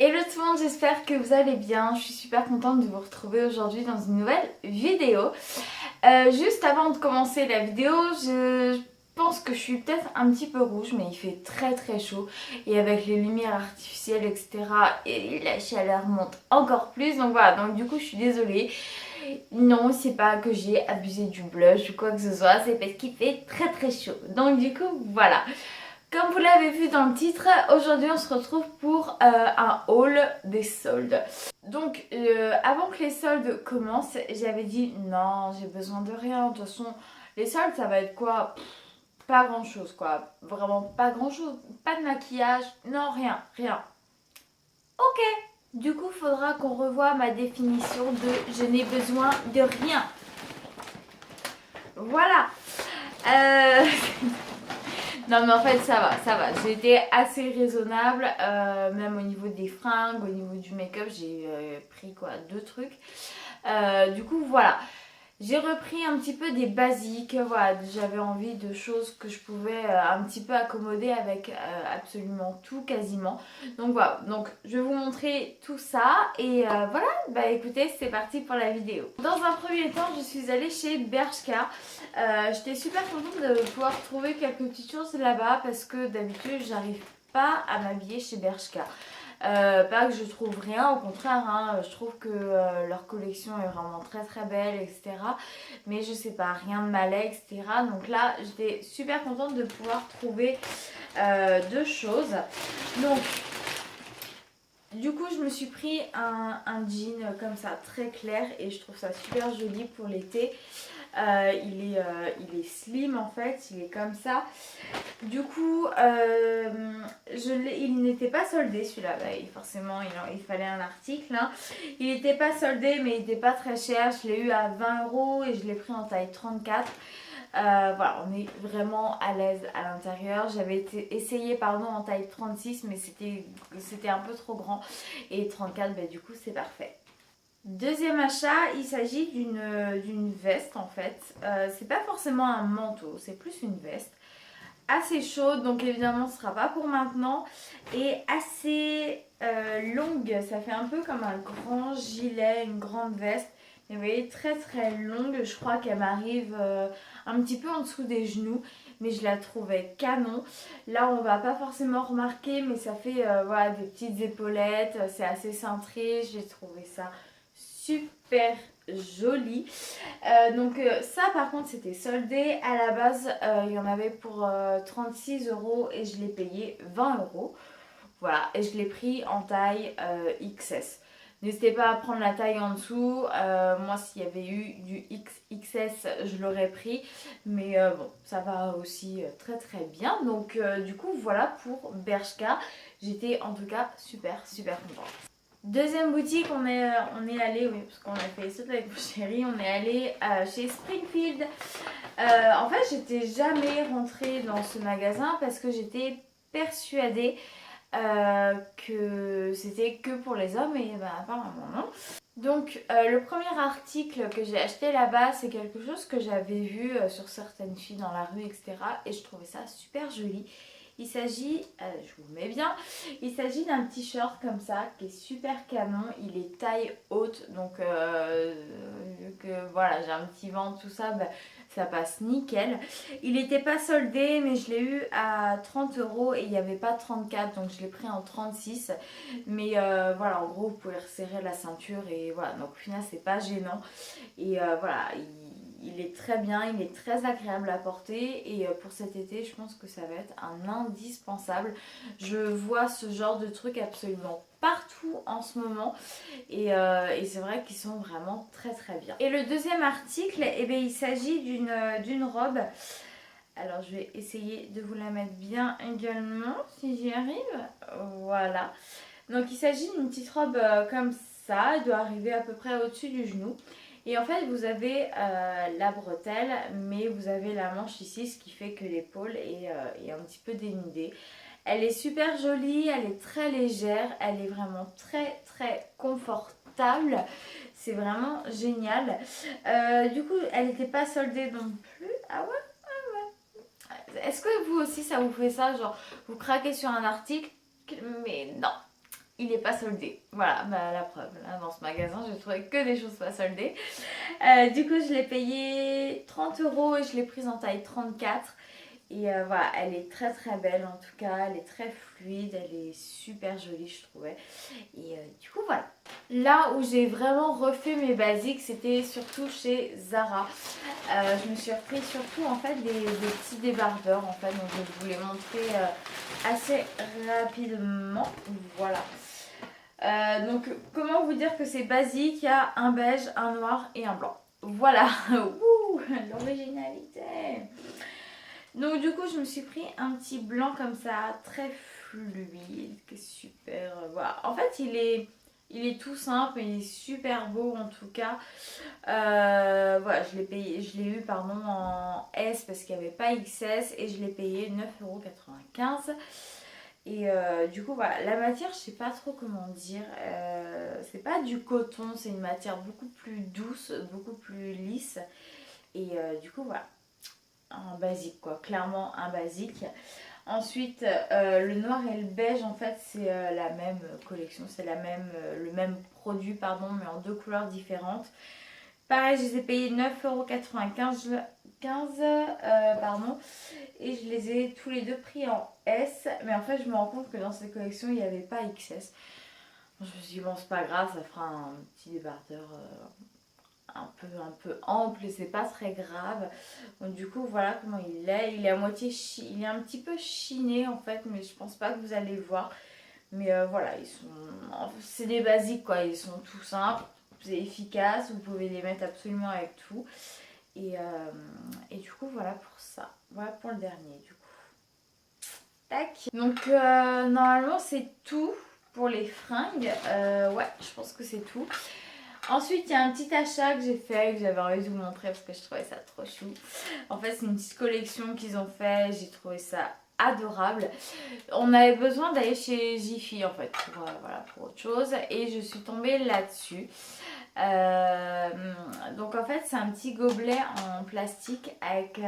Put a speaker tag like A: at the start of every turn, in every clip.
A: Hello tout le monde, j'espère que vous allez bien. Je suis super contente de vous retrouver aujourd'hui dans une nouvelle vidéo. Juste avant de commencer la vidéo, je pense que je suis peut-être un petit peu rouge, mais il fait très très chaud. Et avec les lumières artificielles, etc., et la chaleur monte encore plus. Donc voilà, donc du coup je suis désolée. Non, c'est pas que j'ai abusé du blush ou quoi que ce soit, c'est parce qu'il fait très très chaud. Donc du coup, voilà. Comme vous l'avez vu dans le titre, aujourd'hui on se retrouve pour un haul des soldes. Donc avant que les soldes commencent, j'avais dit non, j'ai besoin de rien. De toute façon, les soldes ça va être quoi? Pas grand chose quoi. Vraiment pas grand chose. Pas de maquillage, non rien, rien. Ok, du coup faudra qu'on revoie ma définition de je n'ai besoin de rien. Voilà. Euh... Non mais en fait ça va, ça va. J'ai été assez raisonnable, même au niveau des fringues, au niveau du make-up, j'ai pris quoi, deux trucs. Du coup voilà, j'ai repris un petit peu des basiques, voilà, j'avais envie de choses que je pouvais un petit peu accommoder avec absolument tout quasiment. Donc voilà, donc je vais vous montrer tout ça et voilà, bah écoutez, c'est parti pour la vidéo. Dans un premier temps, je suis allée chez Bershka. J'étais super contente de pouvoir trouver quelques petites choses là-bas parce que d'habitude, j'arrive pas à m'habiller chez Bershka. Pas que je trouve rien, au contraire, hein, je trouve que leur collection est vraiment très très belle, etc. Mais je sais pas, rien de malais, etc. Donc là, j'étais super contente de pouvoir trouver deux choses. Donc, du coup, je me suis pris un jean comme ça, très clair, et je trouve ça super joli pour l'été. Il est slim en fait, il est comme ça. Du coup, il n'était pas soldé celui-là. Bah, forcément, il fallait un article. Hein. Il n'était pas soldé, mais il n'était pas très cher. Je l'ai eu à 20 € et je l'ai pris en taille 34. Voilà, on est vraiment à l'aise à l'intérieur. J'avais essayé pardon, en taille 36, mais c'était un peu trop grand. Et 34, bah, du coup, c'est parfait. Deuxième achat, il s'agit d'une veste en fait. C'est pas forcément un manteau, c'est plus une veste. Assez chaude, donc évidemment ce sera pas pour maintenant. Et assez longue, ça fait un peu comme un grand gilet, une grande veste. Mais vous voyez, très très longue. Je crois qu'elle m'arrive un petit peu en dessous des genoux. Mais je la trouvais canon. Là, on va pas forcément remarquer, mais ça fait voilà, des petites épaulettes. C'est assez cintré. J'ai trouvé ça super joli. Donc ça par contre c'était soldé. À la base il y en avait pour 36 € et je l'ai payé 20 €. Voilà, et je l'ai pris en taille XS. N'hésitez pas à prendre la taille en dessous. Moi, s'il y avait eu du XS, je l'aurais pris. Mais bon, ça va aussi très très bien. Donc, du coup, voilà pour Bershka. J'étais en tout cas super super contente. Deuxième boutique, on est allé, oui, parce qu'on a fait ça avec mon chéri, on est allé chez Springfield. En fait, j'étais jamais rentrée dans ce magasin parce que j'étais persuadée que c'était que pour les hommes et ben, apparemment non. Donc le premier article que j'ai acheté là-bas, c'est quelque chose que j'avais vu sur certaines filles dans la rue, etc. Et je trouvais ça super joli. Il s'agit, je vous mets bien, il s'agit d'un t-shirt comme ça qui est super canon. Il est taille haute, donc vu que voilà j'ai un petit ventre, tout ça, bah, ça passe nickel. Il n'était pas soldé, mais je l'ai eu à 30 € et il n'y avait pas 34, donc je l'ai pris en 36. Mais voilà, en gros, vous pouvez resserrer la ceinture et voilà. Donc au final, c'est pas gênant. Et voilà, il est très bien, il est très agréable à porter. Et pour cet été, je pense que ça va être un indispensable. Je vois ce genre de truc absolument partout en ce moment. Et c'est vrai qu'ils sont vraiment très très bien. Et le deuxième article, eh bien, il s'agit d'une robe. Alors je vais essayer de vous la mettre bien également si j'y arrive. Voilà. Donc il s'agit d'une petite robe comme ça, elle doit arriver à peu près au-dessus du genou. Et en fait vous avez la bretelle, mais vous avez la manche ici, ce qui fait que l'épaule est un petit peu dénudée. Elle est super jolie, elle est très légère, elle est vraiment très très confortable. C'est vraiment génial. Du coup elle n'était pas soldée non plus. Ah ouais. Est-ce que vous aussi ça vous fait ça? Genre vous craquez sur un article, mais non. il n'est pas soldé. Voilà, bah, la preuve. Là, dans ce magasin, j'ai trouvé que des choses pas soldées. Du coup, je l'ai payé 30 € et je l'ai prise en taille 34. Et voilà, elle est très très belle en tout cas, elle est très fluide, elle est super jolie je trouvais. Et du coup voilà. Là où j'ai vraiment refait mes basiques, c'était surtout chez Zara. Je me suis repris surtout en fait des petits débardeurs en fait, donc je vais vous les montrer assez rapidement. Voilà. Donc comment vous dire que c'est basique, il y a un beige, un noir et un blanc. Voilà, ouh, l'originalité. Donc du coup je me suis pris un petit blanc comme ça, très fluide, qui est super, voilà. En fait il est tout simple, il est super beau en tout cas. Voilà, je l'ai payé, je l'ai eu pardon en S parce qu'il n'y avait pas XS et je l'ai payé 9,95 €. Et du coup voilà, la matière je sais pas trop comment dire, c'est pas du coton, c'est une matière beaucoup plus douce, beaucoup plus lisse. Et du coup voilà, un basique quoi, clairement un basique. Ensuite le noir et le beige en fait c'est la même collection, c'est le même produit pardon mais en deux couleurs différentes. Pareil je les ai payés 9,95 € pardon, et je les ai tous les deux pris en S, mais en fait je me rends compte que dans cette collection il n'y avait pas XS. Je me suis dit bon c'est pas grave, ça fera un petit débardeur un peu ample et c'est pas très grave. Donc du coup voilà comment il est. Il est à moitié il est un petit peu chiné en fait, mais je pense pas que vous allez voir. Mais voilà, c'est des basiques quoi, ils sont tout simples, c'est efficace, vous pouvez les mettre absolument avec tout. Et du coup voilà pour ça. Voilà pour le dernier du coup. Tac. Donc normalement c'est tout pour les fringues. Ouais, je pense que c'est tout. Ensuite, il y a un petit achat que j'ai fait, que j'avais envie de vous montrer parce que je trouvais ça trop chou. En fait, c'est une petite collection qu'ils ont fait, j'ai trouvé ça adorable. On avait besoin d'aller chez Jiffy en fait, voilà, pour autre chose. Et je suis tombée là-dessus. Donc en fait, c'est un petit gobelet en plastique avec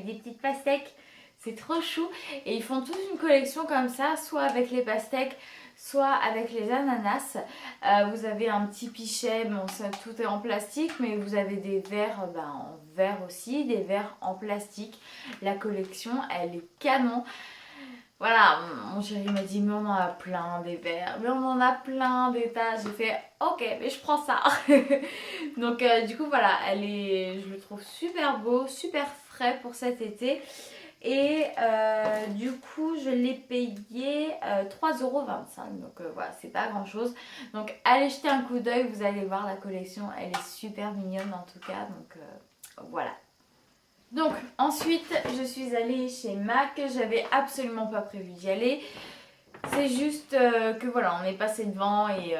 A: des petites pastèques. C'est trop chou. Et ils font toute une collection comme ça, soit avec les pastèques, soit avec les ananas. Vous avez un petit pichet, bon ça tout est en plastique, mais vous avez des verres en verre aussi, des verres en plastique. La collection elle est canon. Voilà, mon chéri m'a dit mais on en a plein des verres, mais on en a plein des tas. J'ai fait ok mais je prends ça. Donc du coup voilà, je le trouve super beau, super frais pour cet été. Et du coup je l'ai payé 3,25 €. Donc voilà, c'est pas grand chose. Donc allez jeter un coup d'œil, vous allez voir la collection, elle est super mignonne en tout cas. Donc voilà. Donc ensuite je suis allée chez MAC, j'avais absolument pas prévu d'y aller. C'est juste que voilà, on est passé devant et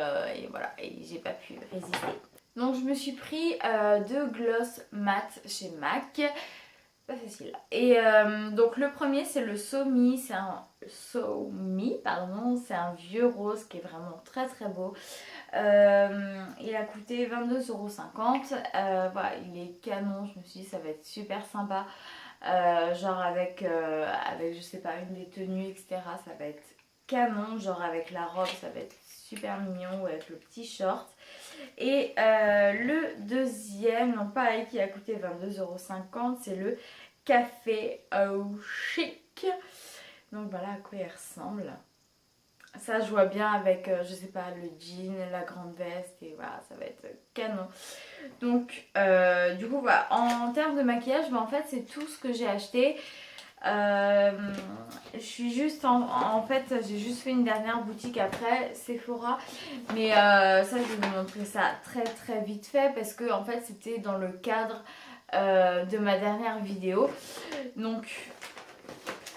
A: voilà, et j'ai pas pu résister. Donc je me suis pris deux gloss mat chez MAC. Pas facile. Et donc le premier c'est le So Me, c'est un vieux rose qui est vraiment très très beau. Il a coûté 22,50 €. Voilà, il est canon, je me suis dit ça va être super sympa. Genre avec je sais pas, une des tenues etc, ça va être canon. Genre avec la robe ça va être super mignon, ou avec le petit short. Et le deuxième, non pareil, qui a coûté 22,50 €, c'est le Café au Chic. Donc voilà à quoi il ressemble. Ça je vois bien avec, je sais pas, le jean, la grande veste, et voilà, ça va être canon. Donc du coup voilà, en termes de maquillage, en fait c'est tout ce que j'ai acheté. Je suis juste en fait j'ai juste fait une dernière boutique après Sephora, mais ça je vais vous montrer ça très très vite fait parce que en fait c'était dans le cadre de ma dernière vidéo. Donc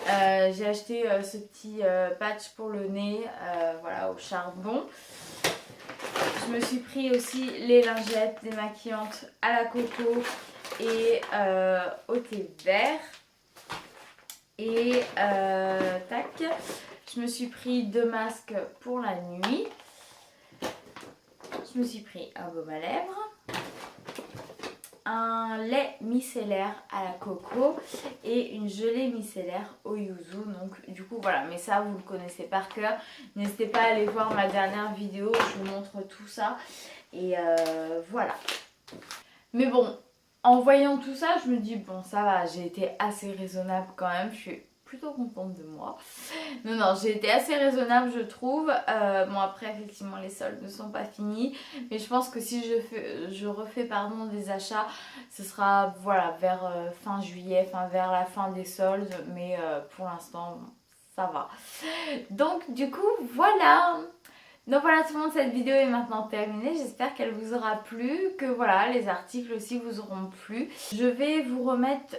A: j'ai acheté ce petit patch pour le nez, voilà, au charbon. Je me suis pris aussi les lingettes démaquillantes à la coco et au thé vert. Et tac, je me suis pris deux masques pour la nuit. Je me suis pris un baume à lèvres, un lait micellaire à la coco et une gelée micellaire au yuzu. Donc du coup voilà, mais ça vous le connaissez par cœur. N'hésitez pas à aller voir ma dernière vidéo, je vous montre tout ça. Et voilà. Mais bon, en voyant tout ça, je me dis bon ça va, j'ai été assez raisonnable quand même. Je suis plutôt contente de moi. Non, j'ai été assez raisonnable je trouve. Bon après effectivement les soldes ne sont pas finis. Mais je pense que si je refais pardon, des achats, ce sera voilà vers fin juillet, enfin vers la fin des soldes. Mais pour l'instant ça va. Donc du coup voilà. Donc voilà tout le monde, cette vidéo est maintenant terminée, j'espère qu'elle vous aura plu, que voilà les articles aussi vous auront plu. Je vais vous remettre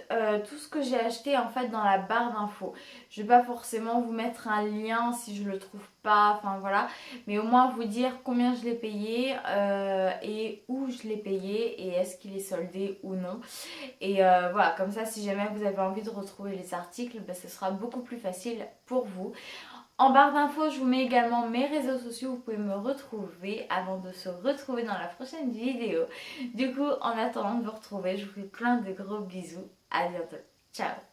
A: tout ce que j'ai acheté en fait dans la barre d'infos. Je vais pas forcément vous mettre un lien si je le trouve pas, enfin voilà, mais au moins vous dire combien je l'ai payé et où je l'ai payé et est-ce qu'il est soldé ou non. Et voilà, comme ça si jamais vous avez envie de retrouver les articles, ben, ce sera beaucoup plus facile pour vous. En barre d'infos, je vous mets également mes réseaux sociaux, vous pouvez me retrouver avant de se retrouver dans la prochaine vidéo. Du coup, en attendant de vous retrouver, je vous fais plein de gros bisous. À bientôt. Ciao.